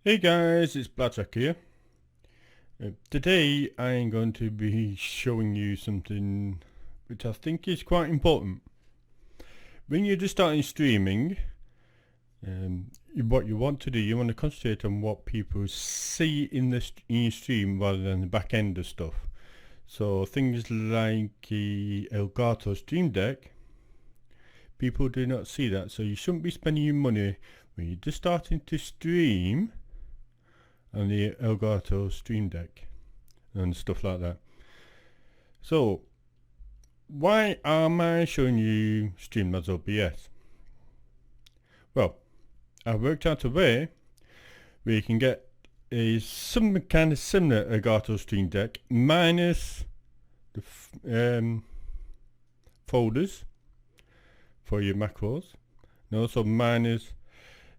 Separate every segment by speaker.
Speaker 1: Hey guys, it's Blackjack here. Today I'm going to be showing you something which I think is quite important. When you're just starting streaming, what you want to do, you want to concentrate on what people see in your stream rather than the back end of stuff. So things like the Elgato Streamdeck, people do not see that, so you shouldn't be spending your money when you're just starting to stream on the Elgato Streamdeck and stuff like that. So why am I showing you Streamlabs OBS? Well, I worked out a way where you can get some kind of similar Elgato Streamdeck minus the folders for your macros, and also minus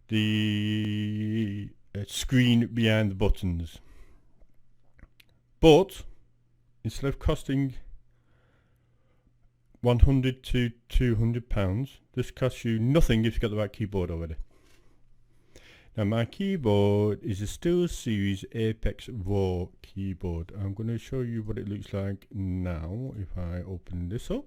Speaker 1: the screen behind the buttons. But instead of costing £100 to £200, this costs you nothing if you've got the right keyboard already. Now my keyboard is a SteelSeries Apex Raw keyboard. I'm going to show you what it looks like now if I open this up.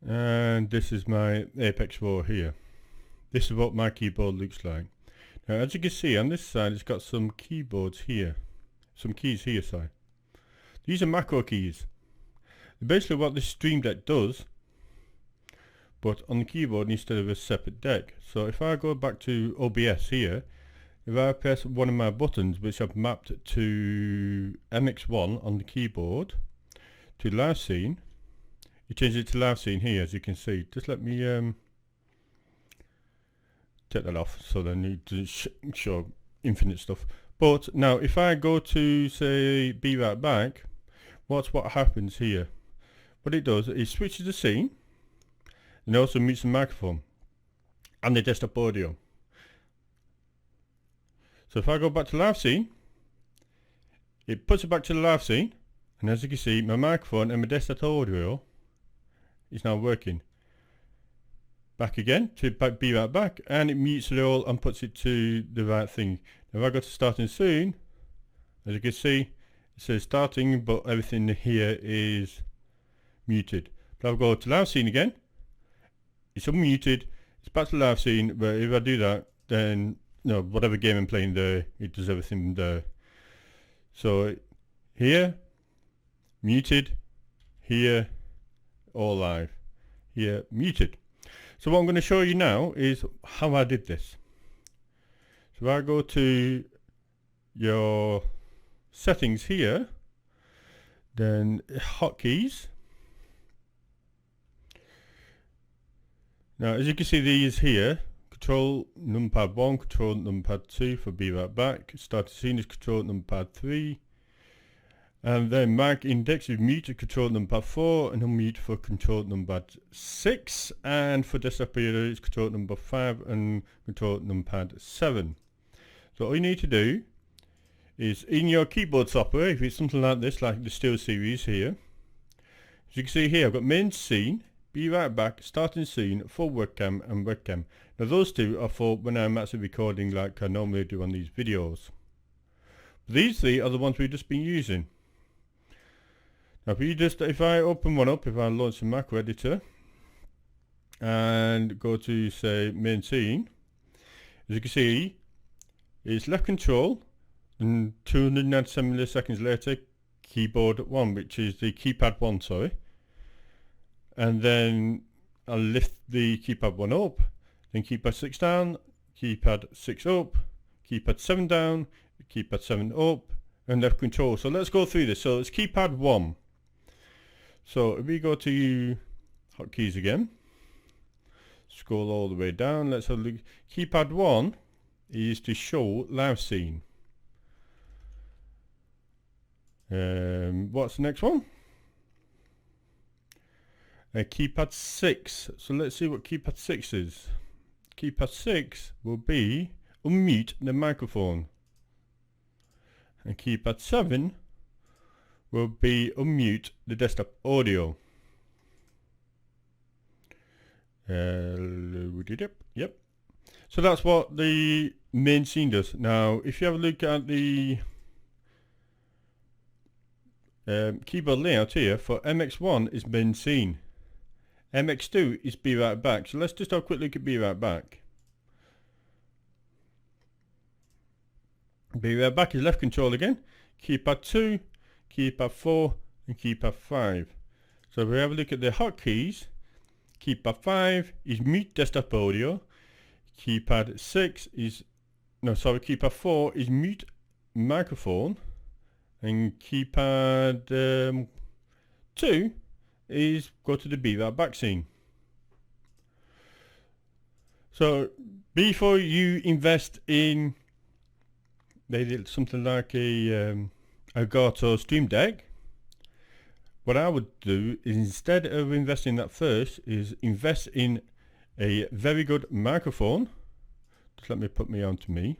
Speaker 1: And this is my Apex Raw here. This is what my keyboard looks like. Now as you can see on this side it's got some keyboards here. Some keys here, sorry. These are macro keys. Basically what this Stream Deck does, but on the keyboard instead of a separate deck. So if I go back to OBS here, if I press one of my buttons which I've mapped to MX1 on the keyboard to live scene, it changes it to live scene here, as you can see. Just let me take that off so then you doesn't show infinite stuff. But now if I go to say be right back, watch what happens here. What it does, it switches the scene and also mutes the microphone and the desktop audio. So if I go back to live scene, it puts it back to the live scene, and as you can see my microphone and my desktop audio is now working. Back again to be right back, and it mutes it all and puts it to the right thing. Now if I go to starting soon, as you can see it says starting, but everything here is muted. But I'll go to live scene again, it's unmuted, it's back to live scene, but if I do that then whatever game I'm playing there, it does everything there. So here muted, here all live, here muted. So what I'm going to show you now is how I did this. So if I go to your settings here, then hotkeys. Now as you can see these here, control numpad 1, control numpad 2 for be right back, start scene is control numpad 3, and then mic index is mute to control numpad 4 and unmute for control numpad 6, and for desktop audio it's control number 5 and control numpad 7. So all you need to do is in your keyboard software, if it's something like this, like the SteelSeries here, as you can see here I've got main scene, be right back, starting scene, full webcam and webcam. Now those two are for when I'm actually recording like I normally do on these videos. But these three are the ones we've just been using. Now if I open one up, if I launch the macro editor and go to say main scene, as you can see it's left control and 297 milliseconds later keyboard 1, which is the keypad 1, sorry. And then I'll lift the keypad 1 up, then keypad 6 down, keypad 6 up, keypad 7 down, keypad 7 up, and left control. So let's go through this. So it's keypad 1. So if we go to hotkeys again, scroll all the way down, let's have a look. Keypad 1 is to show live scene. What's the next one? Keypad 6. So let's see what keypad 6 is. Keypad 6 will be unmute the microphone. And keypad 7 will be unmute the desktop audio. Yep. So that's what the main scene does. Now, if you have a look at the keyboard layout here, for MX1 is main scene. MX2 is be right back. So let's just have a quick look at be right back. Be right back is left control again. Keypad 2, keypad 4, and keypad 5. So if we have a look at the hotkeys, keypad 5 is mute desktop audio. Keypad 4 is mute microphone. And keypad 2 is go to the be right back scene. So before you invest in something like a Elgato Streamdeck, what I would do is, instead of investing in that first, is invest in a very good microphone. Just let me put me onto me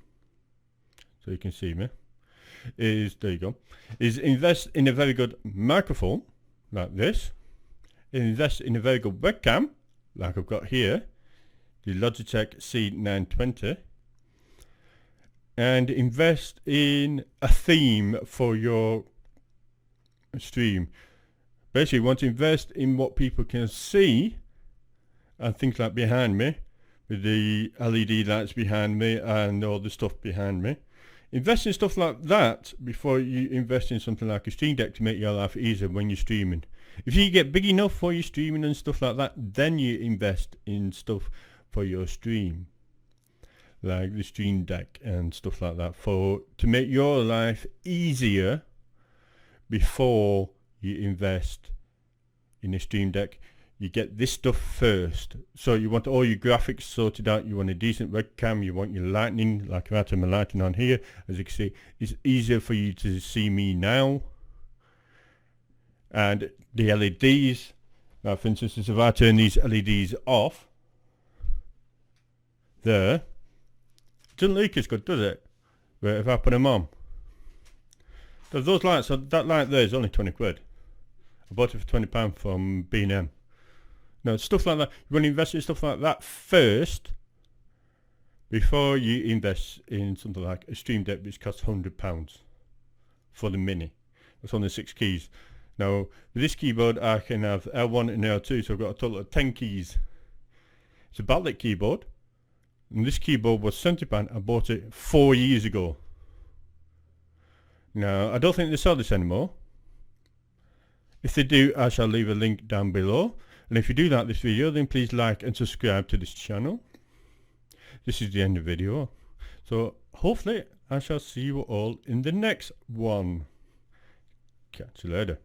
Speaker 1: so you can see me. There you go. Is invest in a very good microphone like this. Invest in a very good webcam like I've got here, the Logitech C920. And invest in a theme for your stream. Basically, you want to invest in what people can see, and things like behind me, with the LED lights behind me and all the stuff behind me. Invest in stuff like that before you invest in something like a Stream Deck to make your life easier when you're streaming. If you get big enough for your streaming and stuff like that, then you invest in stuff for your stream, like the Stream Deck and stuff like that, to make your life easier before you invest in a Stream Deck. You get this stuff first. So you want all your graphics sorted out, you want a decent webcam, you want your lighting, like I have my lighting on here. As you can see, it's easier for you to see me now. And the LEDs, now for instance, if I turn these LEDs off, there, it doesn't look as good, does it? But if I put them on, those lights, so that light there is only 20 quid. I bought it for £20 from B&M. Now, stuff like that, you want to invest in stuff like that first before you invest in something like a Stream Deck, which costs £100 for the mini. That's only 6 keys. Now, with this keyboard, I can have L1 and L2, so I've got a total of 10 keys. It's a backlit keyboard, and this keyboard was £70. I bought it 4 years ago. Now, I don't think they sell this anymore. If they do, I shall leave a link down below. And if you do like this video, then please like and subscribe to this channel. This is the end of the video. So hopefully I shall see you all in the next one. Catch you later.